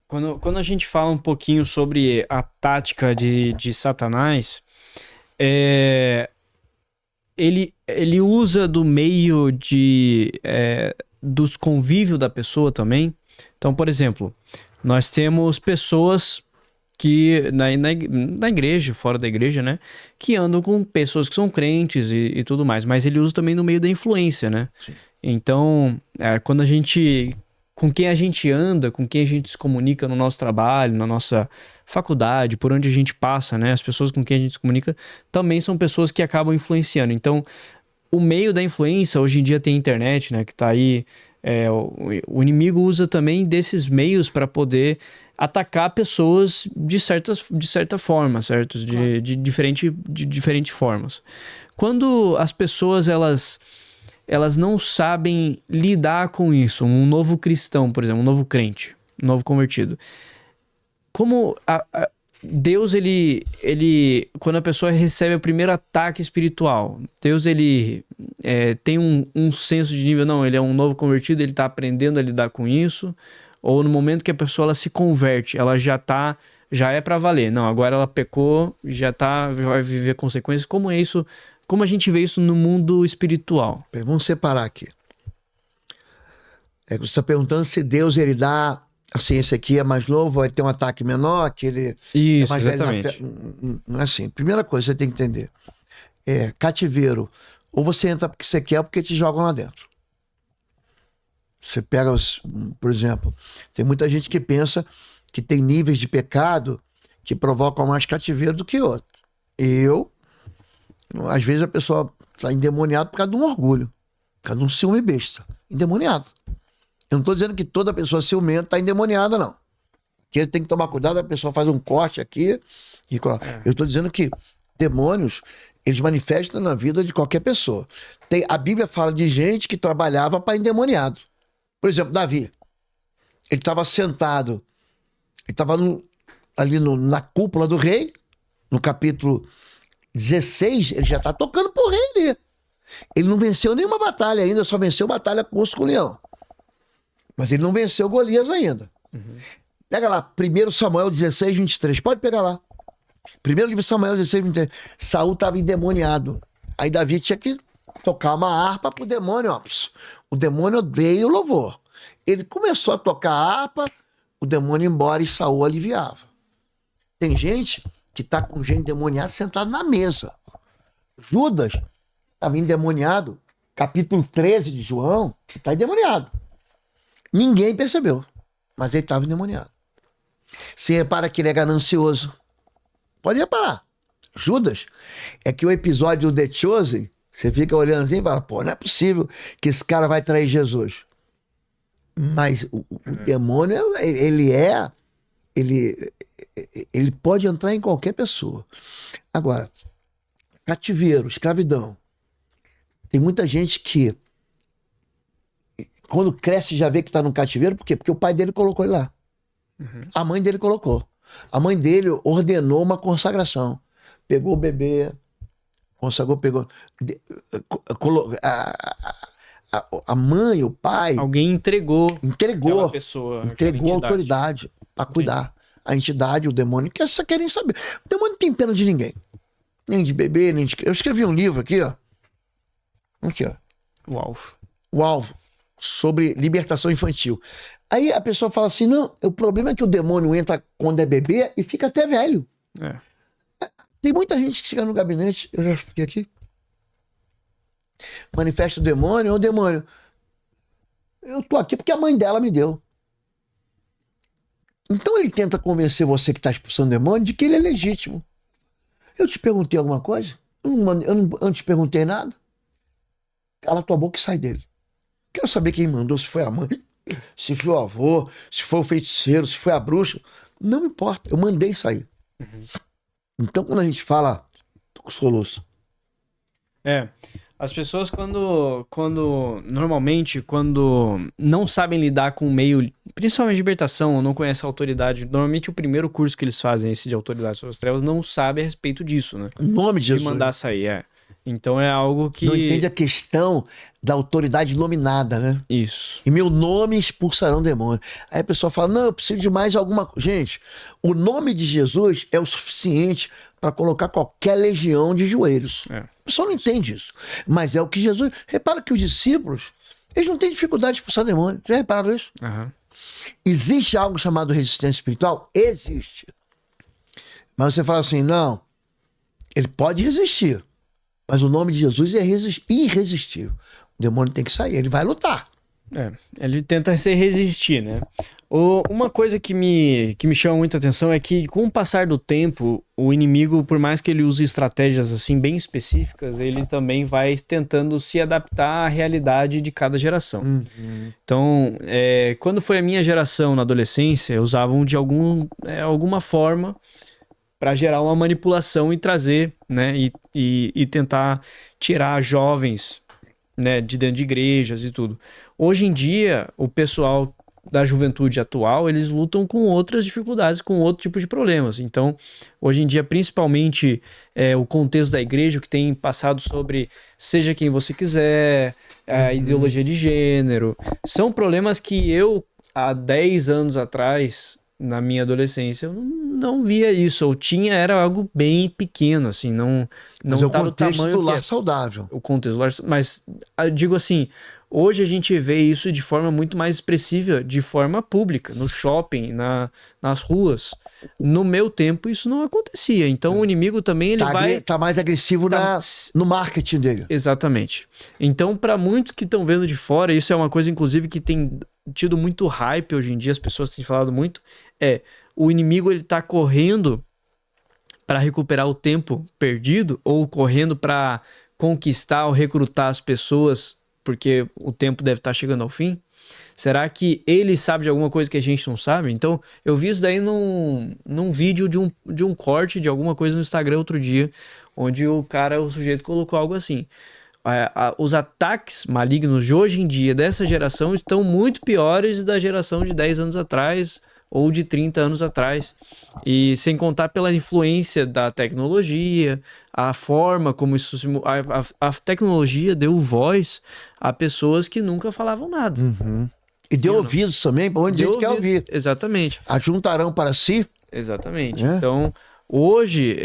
Quando a gente fala um pouquinho sobre a tática de Satanás, ele usa do meio dos convívios da pessoa também. Então, por exemplo, nós temos pessoas que na igreja, fora da igreja, né, que andam com pessoas que são crentes e tudo mais, mas ele usa também no meio da influência, né? Sim. Então, com quem a gente anda, com quem a gente se comunica no nosso trabalho, na nossa faculdade, por onde a gente passa, né, as pessoas com quem a gente se comunica também são pessoas que acabam influenciando. Então, o meio da influência, hoje em dia tem internet, né, que tá aí, o inimigo usa também desses meios para poder atacar pessoas de certa forma, certo? De diferentes formas. Quando as pessoas elas não sabem lidar com isso, um novo cristão, por exemplo, um novo crente, um novo convertido, como Deus, quando a pessoa recebe o primeiro ataque espiritual, Deus, tem um senso de nível, não, ele é um novo convertido, ele está aprendendo a lidar com isso, ou no momento que a pessoa ela se converte, ela já é para valer, não, agora ela pecou, vai viver consequências. Como é isso? Como a gente vê isso no mundo espiritual? Vamos separar aqui. Você está perguntando se Deus ele dá, assim, esse aqui é mais novo, vai ter um ataque menor, aquele isso, é mais exatamente. velho. Não é assim. Primeira coisa que você tem que entender cativeiro. Ou você entra porque você quer ou porque te jogam lá dentro. Você pega, por exemplo, tem muita gente que pensa que tem níveis de pecado que provocam mais cativeiro do que outro. Às vezes a pessoa está endemoniada por causa de um orgulho, por causa de um ciúme besta. Endemoniado. Eu não estou dizendo que toda pessoa ciumenta está endemoniada, não. Porque tem que tomar cuidado, a pessoa faz um corte aqui. Eu estou dizendo que demônios, eles manifestam na vida de qualquer pessoa. A Bíblia fala de gente que trabalhava para endemoniado. Por exemplo, Davi. Ele estava sentado, ele estava ali na cúpula do rei, no capítulo 16, ele já está tocando pro rei ali. Ele não venceu nenhuma batalha ainda, só venceu batalha com o urso com o leão. Mas ele não venceu Golias ainda. Uhum. Pega lá, 1 Samuel 16, 23. Pode pegar lá. Primeiro livro de Samuel 16, 23. Saul estava endemoniado. Aí Davi tinha que tocar uma harpa pro demônio. Ó. O demônio odeia o louvor. Ele começou a tocar a harpa, o demônio ia embora e Saul aliviava. Tem gente que tá com gente endemoniada sentado na mesa. Judas estava endemoniado, capítulo 13 de João, está endemoniado. Ninguém percebeu, mas ele estava endemoniado. Você repara que ele é ganancioso. Pode reparar. Judas, é que o episódio do The Chosen, você fica olhando assim e fala, pô, não é possível que esse cara vai trair Jesus. Mas o demônio, ele pode entrar em qualquer pessoa. Agora, cativeiro, escravidão. Tem muita gente que, quando cresce, já vê que está no cativeiro. Por quê? Porque o pai dele colocou ele lá. Uhum. A mãe dele colocou. A mãe dele ordenou uma consagração. Pegou o bebê, consagrou, pegou... A mãe, o pai... Alguém entregou aquela pessoa, entregou a autoridade para cuidar. A entidade, o demônio, que só querem saber. O demônio não tem pena de ninguém. Nem de bebê, nem de... Eu escrevi um livro aqui, ó. Aqui, ó. O Alvo. Sobre libertação infantil. Aí a pessoa fala assim, não, o problema é que o demônio entra quando é bebê e fica até velho. Tem muita gente que chega no gabinete, eu já expliquei aqui. Manifesta o demônio, ô demônio, eu tô aqui porque a mãe dela me deu. Então ele tenta convencer você que está expulsando o demônio de que ele é legítimo. Eu te perguntei alguma coisa? Eu não te perguntei nada? Cala tua boca e sai dele. Quero saber quem mandou, se foi a mãe, se foi o avô, se foi o feiticeiro, se foi a bruxa. Não me importa, eu mandei sair. Uhum. Então quando a gente fala, tô com soluço. As pessoas normalmente, quando não sabem lidar com o meio, principalmente de libertação, ou não conhecem a autoridade, normalmente o primeiro curso que eles fazem, esse de autoridade sobre as trevas, não sabe a respeito disso, né? Em nome de Jesus. De mandar sair, Então é algo que... Não entende a questão da autoridade nominada, né? Isso. Em meu nome expulsarão demônio. Aí a pessoa fala, não, eu preciso de mais alguma coisa. Gente, o nome de Jesus é o suficiente para colocar qualquer legião de joelhos. É. A pessoa não entende isso. Mas é o que Jesus... Repara que os discípulos, eles não têm dificuldade de expulsar demônio. Já repararam isso? Aham. Existe algo chamado resistência espiritual? Existe. Mas você fala assim, não, ele pode resistir, mas o nome de Jesus é irresistível. O demônio tem que sair, ele vai lutar. Ele tenta se resistir, né? Uma coisa que me chama muita atenção é que, com o passar do tempo, o inimigo, por mais que ele use estratégias assim bem específicas, ele também vai tentando se adaptar à realidade de cada geração. Então, quando foi a minha geração na adolescência, usavam de alguma forma para gerar uma manipulação e trazer, né? E tentar tirar jovens, né, de dentro de igrejas e tudo. Hoje em dia, o pessoal da juventude atual, eles lutam com outras dificuldades, com outro tipo de problemas. Então, hoje em dia, principalmente o contexto da igreja, que tem passado sobre seja quem você quiser, a ideologia de gênero, são problemas que eu, há 10 anos atrás, na minha adolescência, eu não via isso. Ou tinha, era algo bem pequeno, assim, não tá no tamanho do lar que é. saudável. O contexto do lar, mas eu digo assim, hoje a gente vê isso de forma muito mais expressiva, de forma pública, no shopping, nas ruas. No meu tempo isso não acontecia. Então o inimigo também ele tá mais agressivo no marketing dele. Exatamente. Então, para muitos que estão vendo de fora, isso é uma coisa, inclusive, que tem tido muito hype hoje em dia, as pessoas têm falado muito, o inimigo ele tá correndo para recuperar o tempo perdido, ou correndo para conquistar ou recrutar as pessoas, porque o tempo deve estar chegando ao fim. Será que ele sabe de alguma coisa que a gente não sabe? Então, eu vi isso daí num vídeo de um corte de alguma coisa no Instagram outro dia, onde o sujeito colocou algo assim: os ataques malignos de hoje em dia, dessa geração, estão muito piores da geração de 10 anos atrás ou de 30 anos atrás. E sem contar pela influência da tecnologia, a forma como isso... A tecnologia deu voz a pessoas que nunca falavam nada. E deu ouvidos também, para onde a gente quer ouvir. Exatamente. Ajuntarão para si. Exatamente. Então, hoje,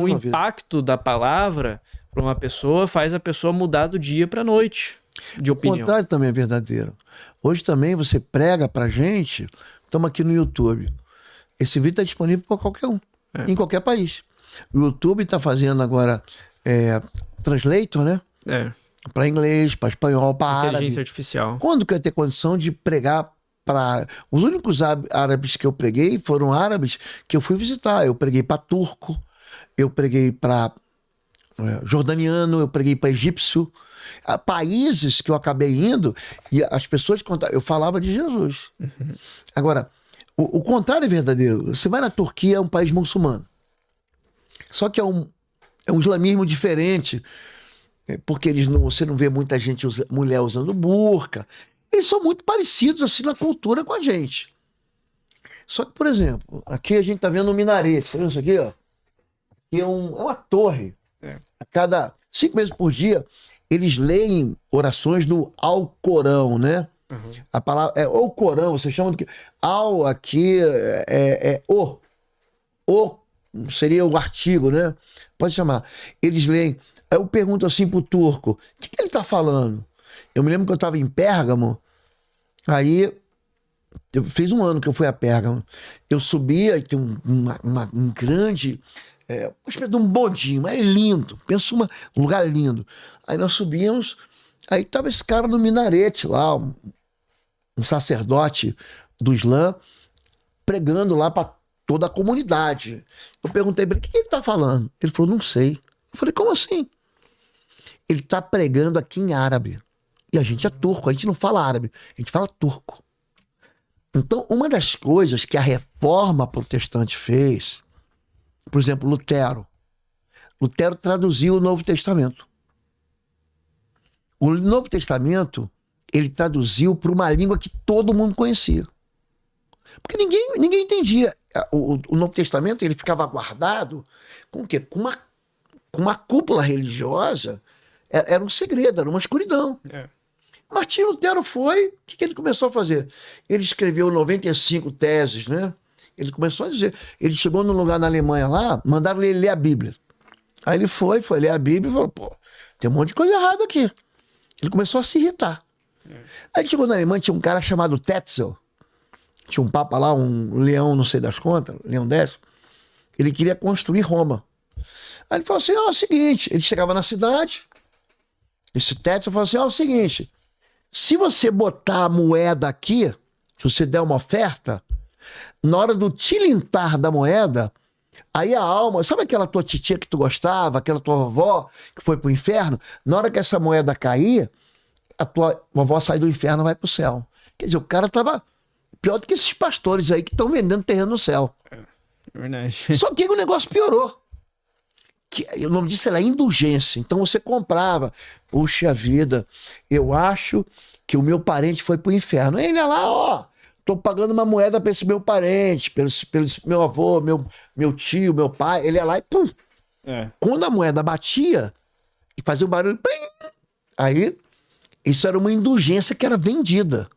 o impacto da palavra para uma pessoa faz a pessoa mudar do dia para a noite, de opinião. O contrário também é verdadeiro. Hoje também você prega pra gente, estamos aqui no YouTube. Esse vídeo está disponível para qualquer um, em qualquer país. O YouTube está fazendo agora translator, né? Para inglês, para espanhol, para árabe. Inteligência artificial. Quando quer ter condição de pregar para... Os únicos árabes que eu preguei foram árabes que eu fui visitar. Eu preguei para turco, eu preguei para jordaniano, eu preguei para egípcio. Países que eu acabei indo e as pessoas contavam, eu falava de Jesus. Agora, o contrário é verdadeiro. Você vai na Turquia, é um país muçulmano. Só que é um islamismo diferente, porque você não vê muita gente, mulher usando burca. Eles são muito parecidos assim na cultura com a gente. Só que, por exemplo, aqui a gente tá vendo um minarete. Tá vendo isso aqui, ó? Que é uma torre. A cada 5 meses por dia, eles leem orações do Alcorão, né? A palavra o Corão, você chama de que? Al aqui seria o artigo, né? Pode chamar. Eles leem. Aí eu pergunto assim pro turco: o que ele tá falando? Eu me lembro que eu tava em Pérgamo, aí fez 1 ano que eu fui a Pérgamo. Eu subia e tem um grande. Uma espécie de um bondinho, mas é lindo. Pensa um lugar lindo. Aí nós subíamos, aí tava esse cara no minarete lá, um sacerdote do Islã, pregando lá para toda a comunidade. Eu perguntei para ele: o que ele tá falando? Ele falou: não sei. Eu falei: como assim? Ele tá pregando aqui em árabe. E a gente é turco, a gente não fala árabe, a gente fala turco. Então, uma das coisas que a reforma protestante fez, por exemplo, Lutero traduziu o Novo Testamento. O Novo Testamento, ele traduziu para uma língua que todo mundo conhecia. Porque ninguém entendia. O Novo Testamento, ele ficava guardado com o quê? Com com uma cúpula religiosa, era um segredo, era uma escuridão. É. Martinho Lutero foi, o que ele começou a fazer? Ele escreveu 95 teses, né? Ele começou a dizer, ele chegou num lugar na Alemanha lá, mandaram ele ler a Bíblia. Aí ele foi ler a Bíblia e falou, pô, tem um monte de coisa errada aqui. Ele começou a se irritar. Aí ele chegou na Alemanha, tinha um cara chamado Tetzel, tinha um papa lá, um leão, não sei das contas, leão X. Ele queria construir Roma. Aí ele falou assim, ó, é o seguinte, ele chegava na cidade, esse Tetzel falou assim, ó, é o seguinte, se você botar a moeda aqui, se você der uma oferta, na hora do tilintar da moeda, aí a alma, sabe aquela tua titia que tu gostava, aquela tua vovó que foi pro inferno? Na hora que essa moeda cair, a tua vovó sai do inferno e vai pro céu. Quer dizer, o cara tava pior do que esses pastores aí que estão vendendo terreno no céu. É verdade. Só que aí o negócio piorou. O nome disso era indulgência. Então você comprava. Puxa vida, eu acho que o meu parente foi pro inferno. Aí ele ia lá, ó, tô pagando uma moeda pra esse meu parente, pelo meu avô, meu tio, meu pai. Ele ia lá e pum. É. Quando a moeda batia e fazia um barulho, pim, aí isso era uma indulgência que era vendida.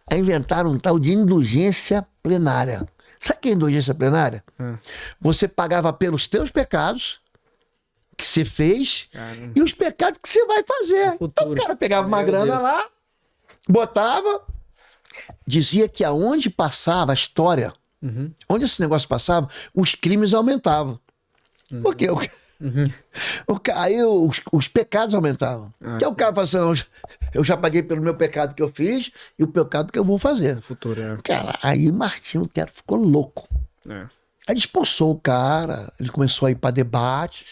Aí inventaram um tal de indulgência plenária. Sabe o que é indulgência plenária? Você pagava pelos teus pecados que você fez e os pecados que você vai fazer. Então o cara pegava uma grana lá, botava, dizia que aonde passava a história, onde esse negócio passava, os crimes aumentavam. Por quê? Aí os pecados aumentavam. Que é o cara fala assim, eu já paguei pelo meu pecado que eu fiz e o pecado que eu vou fazer. Futuro, é. Cara, aí Martinho Lutero ficou louco. É. Aí ele expulsou o cara, ele começou a ir para debates.